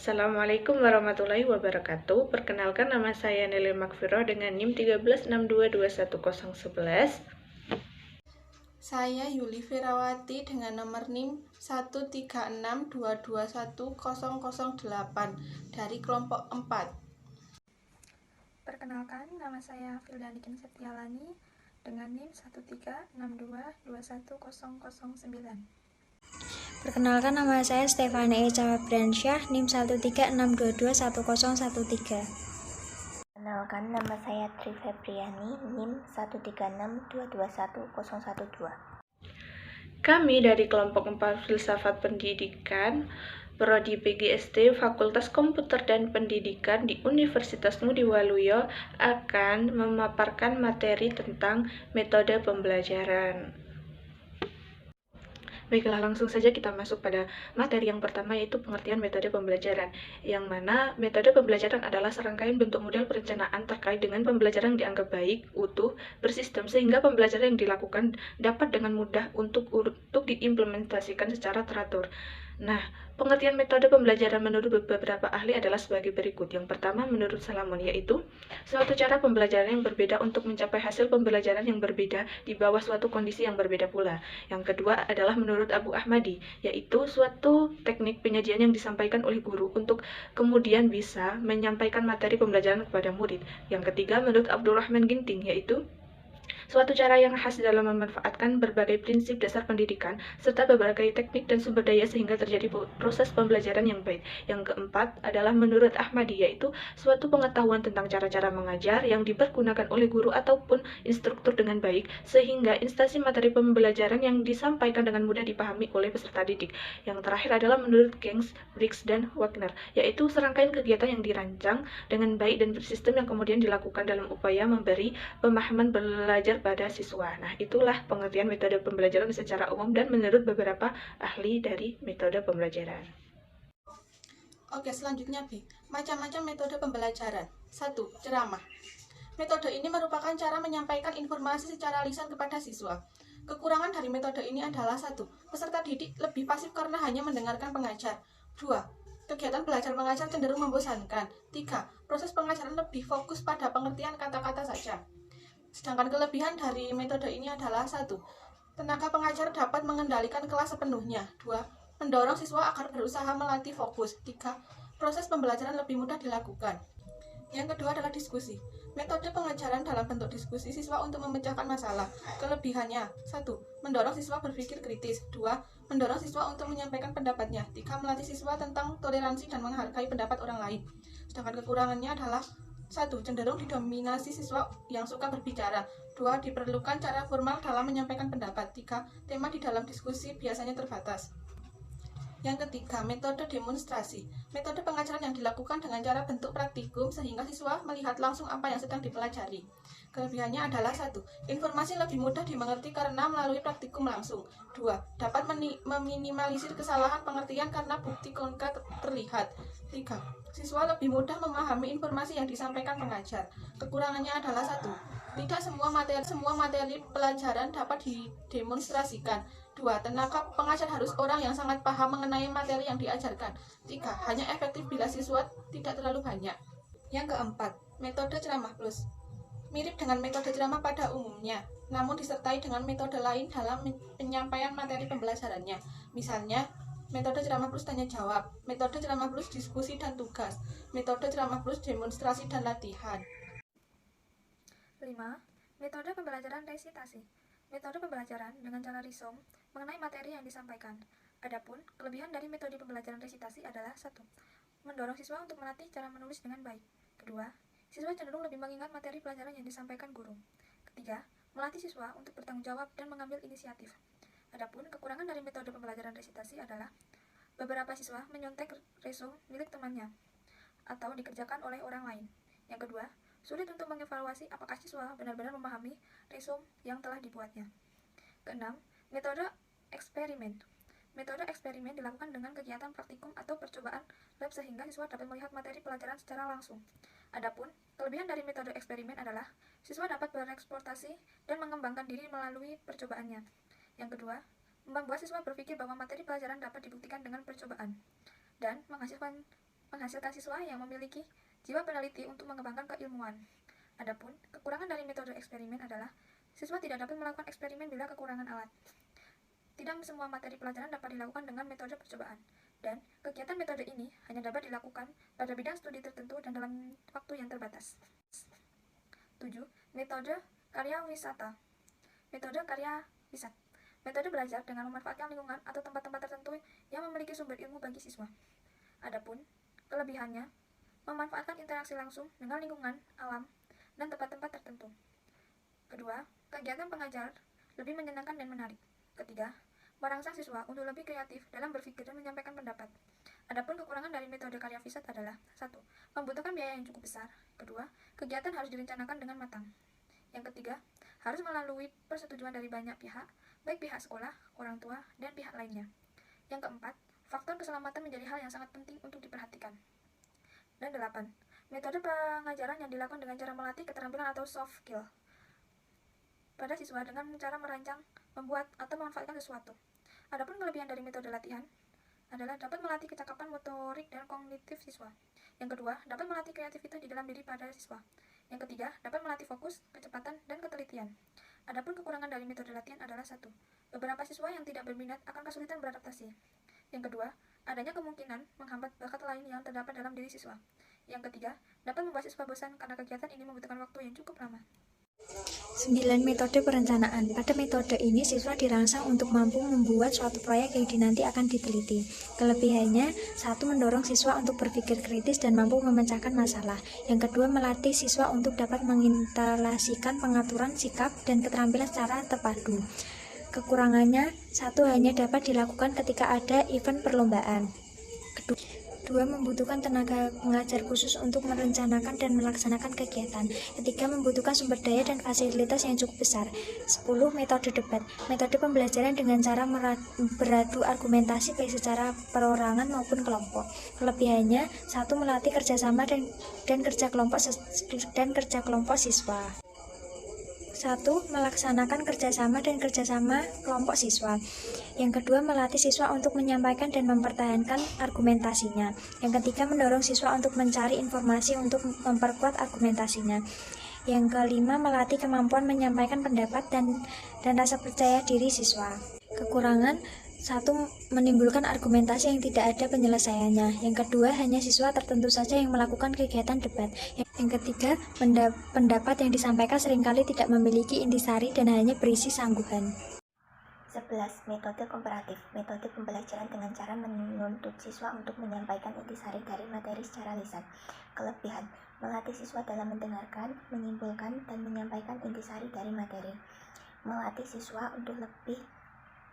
Assalamualaikum warahmatullahi wabarakatuh. Perkenalkan, nama saya Nelly Makfiro dengan NIM 136221011. Saya Yuli Firawati dengan nomor NIM 136221008 dari kelompok 4. Perkenalkan, nama saya Fildani Setialani dengan NIM 136221009. Perkenalkan, nama saya Stefani Echa Febriansyah, NIM 136221013. Perkenalkan, nama saya Tri Febriani, NIM 136221012. Kami dari kelompok 4 Filsafat Pendidikan, Prodi PGSD, Fakultas Komputer dan Pendidikan di Universitas Ngudi Waluyo akan memaparkan materi tentang metode pembelajaran. Baiklah, langsung saja kita masuk pada materi yang pertama, yaitu pengertian metode pembelajaran, yang mana metode pembelajaran adalah serangkaian bentuk model perencanaan terkait dengan pembelajaran yang dianggap baik, utuh, bersistem, sehingga pembelajaran yang dilakukan dapat dengan mudah untuk diimplementasikan secara teratur. Nah, pengertian metode pembelajaran menurut beberapa ahli adalah sebagai berikut. Yang pertama, menurut Salamon, yaitu suatu cara pembelajaran yang berbeda untuk mencapai hasil pembelajaran yang berbeda di bawah suatu kondisi yang berbeda pula. Yang kedua adalah menurut Abu Ahmadi, yaitu suatu teknik penyajian yang disampaikan oleh guru untuk kemudian bisa menyampaikan materi pembelajaran kepada murid. Yang ketiga, menurut Abdurrahman Ginting, yaitu suatu cara yang khas dalam memanfaatkan berbagai prinsip dasar pendidikan serta berbagai teknik dan sumber daya sehingga terjadi proses pembelajaran yang baik. Yang keempat adalah menurut Ahmadi, yaitu suatu pengetahuan tentang cara-cara mengajar yang dipergunakan oleh guru ataupun instruktur dengan baik sehingga instansi materi pembelajaran yang disampaikan dengan mudah dipahami oleh peserta didik. Yang terakhir adalah menurut Gengs, Briggs, dan Wagner, yaitu serangkaian kegiatan yang dirancang dengan baik dan bersistem yang kemudian dilakukan dalam upaya memberi pemahaman belajar pada siswa. Nah, itulah pengertian metode pembelajaran secara umum dan menurut beberapa ahli dari metode pembelajaran. Oke, selanjutnya B. Macam-macam metode pembelajaran. 1. Ceramah. Metode ini merupakan cara menyampaikan informasi secara lisan kepada siswa. Kekurangan dari metode ini adalah 1. Peserta didik lebih pasif karena hanya mendengarkan pengajar. 2. Kegiatan belajar mengajar cenderung membosankan. 3. Proses pengajaran lebih fokus pada pengertian kata-kata saja. Sedangkan kelebihan dari metode ini adalah 1. Tenaga pengajar dapat mengendalikan kelas sepenuhnya. 2. Mendorong siswa agar berusaha melatih fokus. 3. Proses pembelajaran lebih mudah dilakukan. Yang kedua adalah diskusi. Metode pengajaran dalam bentuk diskusi siswa untuk memecahkan masalah. Kelebihannya: 1. Mendorong siswa berpikir kritis. 2. Mendorong siswa untuk menyampaikan pendapatnya. 3. Melatih siswa tentang toleransi dan menghargai pendapat orang lain. Sedangkan kekurangannya adalah 1. Cenderung didominasi siswa yang suka berbicara. 2. Diperlukan cara formal dalam menyampaikan pendapat. 3. Tema di dalam diskusi biasanya terbatas. Yang ketiga, metode demonstrasi. Metode pengajaran yang dilakukan dengan cara bentuk praktikum sehingga siswa melihat langsung apa yang sedang dipelajari. Kelebihannya adalah 1. Informasi lebih mudah dimengerti karena melalui praktikum langsung. 2. Dapat meminimalisir kesalahan pengertian karena bukti konkret terlihat. 3. Siswa lebih mudah memahami informasi yang disampaikan pengajar. Kekurangannya adalah 1. Tidak semua materi pelajaran dapat didemonstrasikan. 2. Tenaga pengajar harus orang yang sangat paham mengenai materi yang diajarkan. 3. Hanya efektif bila siswa tidak terlalu banyak. Yang keempat, metode ceramah plus. Mirip dengan metode ceramah pada umumnya, namun disertai dengan metode lain dalam penyampaian materi pembelajarannya. Misalnya, metode ceramah plus tanya jawab, metode ceramah plus diskusi dan tugas, metode ceramah plus demonstrasi dan latihan. 5. Metode pembelajaran resitasi. Metode pembelajaran dengan cara risum mengenai materi yang disampaikan. Adapun kelebihan dari metode pembelajaran resitasi adalah 1. Mendorong siswa untuk melatih cara menulis dengan baik. Kedua, siswa cenderung lebih mengingat materi pelajaran yang disampaikan guru. Ketiga, melatih siswa untuk bertanggung jawab dan mengambil inisiatif. Adapun kekurangan dari metode pembelajaran resitasi adalah beberapa siswa menyontek resume milik temannya atau dikerjakan oleh orang lain. Yang kedua, sulit untuk mengevaluasi apakah siswa benar-benar memahami resume yang telah dibuatnya. Keenam, metode eksperimen. Metode eksperimen dilakukan dengan kegiatan praktikum atau percobaan lab sehingga siswa dapat melihat materi pelajaran secara langsung. Adapun kelebihan dari metode eksperimen adalah siswa dapat bereksploitasi dan mengembangkan diri melalui percobaannya. Yang kedua, membuat siswa berpikir bahwa materi pelajaran dapat dibuktikan dengan percobaan dan menghasilkan menghasilkan siswa yang memiliki jiwa peneliti untuk mengembangkan keilmuan. Adapun kekurangan dari metode eksperimen adalah siswa tidak dapat melakukan eksperimen bila kekurangan alat. Tidak semua materi pelajaran dapat dilakukan dengan metode percobaan, dan kegiatan metode ini hanya dapat dilakukan pada bidang studi tertentu dan dalam waktu yang terbatas. 7. Metode karya wisata. Metode karya wisata. Metode belajar dengan memanfaatkan lingkungan atau tempat-tempat tertentu yang memiliki sumber ilmu bagi siswa. Adapun kelebihannya, memanfaatkan interaksi langsung dengan lingkungan, alam, dan tempat-tempat tertentu. Kedua, kegiatan pengajar lebih menyenangkan dan menarik. Ketiga, merangsang siswa untuk lebih kreatif dalam berpikir dan menyampaikan pendapat. Adapun kekurangan dari metode karya wisat adalah 1. Membutuhkan biaya yang cukup besar. Kedua, kegiatan harus direncanakan dengan matang. Yang ketiga, harus melalui persetujuan dari banyak pihak, baik pihak sekolah, orang tua, dan pihak lainnya. Yang keempat, faktor keselamatan menjadi hal yang sangat penting untuk diperhatikan. Dan 8. Metode pengajaran yang dilakukan dengan cara melatih keterampilan atau soft skill pada siswa dengan cara merancang, membuat, atau memanfaatkan sesuatu. Adapun kelebihan dari metode latihan adalah dapat melatih kecakapan motorik dan kognitif siswa. Yang kedua, dapat melatih kreativitas di dalam diri pada siswa. Yang ketiga, dapat melatih fokus, kecepatan, dan ketelitian. Adapun kekurangan dari metode latihan adalah 1. Beberapa siswa yang tidak berminat akan kesulitan beradaptasi. Yang kedua, adanya kemungkinan menghambat bakat lain yang terdapat dalam diri siswa. Yang ketiga, dapat membuat siswa bosan karena kegiatan ini membutuhkan waktu yang cukup lama. 9. Metode perencanaan. Pada metode ini, siswa dirangsang untuk mampu membuat suatu proyek yang nanti akan diteliti. Kelebihannya, 1. Mendorong siswa untuk berpikir kritis dan mampu memecahkan masalah. Yang kedua, melatih siswa untuk dapat menginstalasikan pengaturan sikap dan keterampilan secara terpadu. Kekurangannya, 1. Hanya dapat dilakukan ketika ada event perlombaan. Kedua, membutuhkan tenaga pengajar khusus untuk merencanakan dan melaksanakan kegiatan. Ketiga, membutuhkan sumber daya dan fasilitas yang cukup besar. 10. Metode debat. Metode pembelajaran dengan cara beradu argumentasi baik secara perorangan maupun kelompok. Kelebihannya, 1. Melatih kerjasama dan kerja kelompok siswa. 1. Melaksanakan kerjasama dan kerjasama kelompok siswa. Yang kedua, melatih siswa untuk menyampaikan dan mempertahankan argumentasinya. Yang ketiga, mendorong siswa untuk mencari informasi untuk memperkuat argumentasinya. Yang kelima, melatih kemampuan menyampaikan pendapat dan rasa percaya diri siswa. Kekurangan, 1. Menimbulkan argumentasi yang tidak ada penyelesaiannya. Yang kedua, hanya siswa tertentu saja yang melakukan kegiatan debat. Yang ketiga, pendapat yang disampaikan seringkali tidak memiliki intisari dan hanya berisi sangguhan. 11. Metode komparatif. Metode pembelajaran dengan cara menuntut siswa untuk menyampaikan intisari dari materi secara lisan. Kelebihan, melatih siswa dalam mendengarkan, menyimpulkan, dan menyampaikan intisari dari materi. Melatih siswa untuk lebih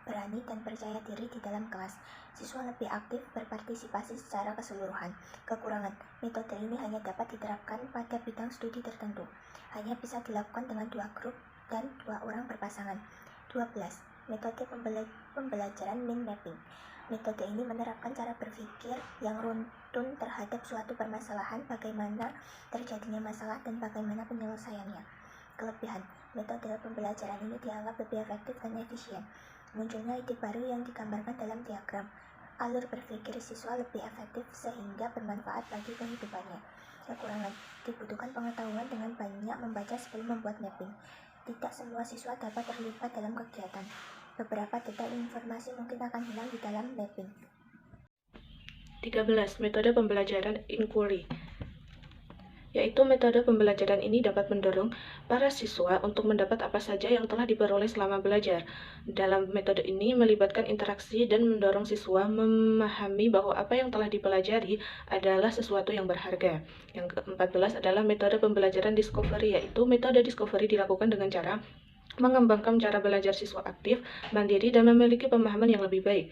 berani dan percaya diri di dalam kelas. Siswa lebih aktif berpartisipasi secara keseluruhan. Kekurangan, metode ini hanya dapat diterapkan pada bidang studi tertentu. Hanya bisa dilakukan dengan 2 grup dan 2 orang berpasangan. 12. Metode pembelajaran mind mapping. Metode ini menerapkan cara berpikir yang runtun terhadap suatu permasalahan, bagaimana terjadinya masalah dan bagaimana penyelesaiannya. Kelebihan, metode pembelajaran ini dianggap lebih efektif dan efisien. Munculnya ide baru yang digambarkan dalam diagram. Alur berpikir siswa lebih efektif sehingga bermanfaat bagi kehidupannya. Kekurangan, dibutuhkan pengetahuan dengan banyak membaca sebelum membuat mapping. Tidak semua siswa dapat terlibat dalam kegiatan. Beberapa detail informasi mungkin akan hilang di dalam mapping. 13. Metode pembelajaran inquiry, yaitu metode pembelajaran ini dapat mendorong para siswa untuk mendapat apa saja yang telah diperoleh selama belajar. Dalam metode ini melibatkan interaksi dan mendorong siswa memahami bahwa apa yang telah dipelajari adalah sesuatu yang berharga. Yang ke-14 adalah metode pembelajaran discovery, yaitu metode discovery dilakukan dengan cara mengembangkan cara belajar siswa aktif, mandiri, dan memiliki pemahaman yang lebih baik.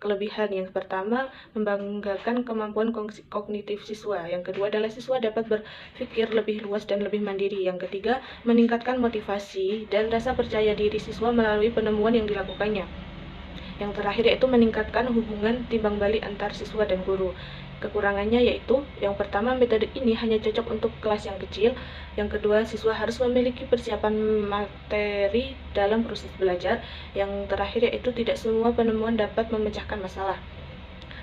Kelebihan yang pertama, membanggakan kemampuan kognitif siswa. Yang kedua adalah siswa dapat berpikir lebih luas dan lebih mandiri. Yang ketiga, meningkatkan motivasi dan rasa percaya diri siswa melalui penemuan yang dilakukannya. Yang terakhir yaitu meningkatkan hubungan timbang balik antar siswa dan guru. Kekurangannya yaitu, yang pertama, metode ini hanya cocok untuk kelas yang kecil. Yang kedua, siswa harus memiliki persiapan materi dalam proses belajar. Yang terakhir yaitu tidak semua penemuan dapat memecahkan masalah.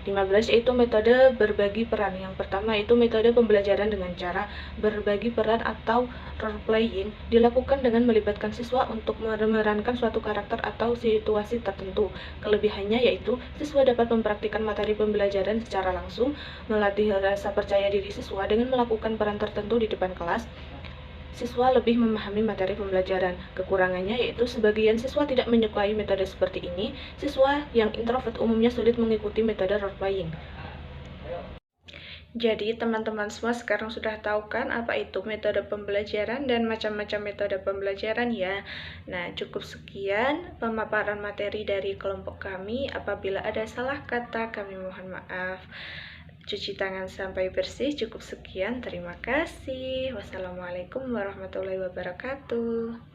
15 yaitu metode berbagi peran. Yang pertama itu metode pembelajaran dengan cara berbagi peran atau role playing dilakukan dengan melibatkan siswa untuk memerankan suatu karakter atau situasi tertentu. Kelebihannya yaitu siswa dapat mempraktikkan materi pembelajaran secara langsung, melatih rasa percaya diri siswa dengan melakukan peran tertentu di depan kelas. Siswa lebih memahami materi pembelajaran. Kekurangannya yaitu sebagian siswa tidak menyukai metode seperti ini. Siswa yang introvert umumnya sulit mengikuti metode role playing. Jadi teman-teman semua sekarang sudah tahu kan apa itu metode pembelajaran dan macam-macam metode pembelajaran ya. Nah, cukup sekian pemaparan materi dari kelompok kami. Apabila ada salah kata, kami mohon maaf. Cuci tangan sampai bersih. Cukup sekian. Terima kasih. Wassalamualaikum warahmatullahi wabarakatuh.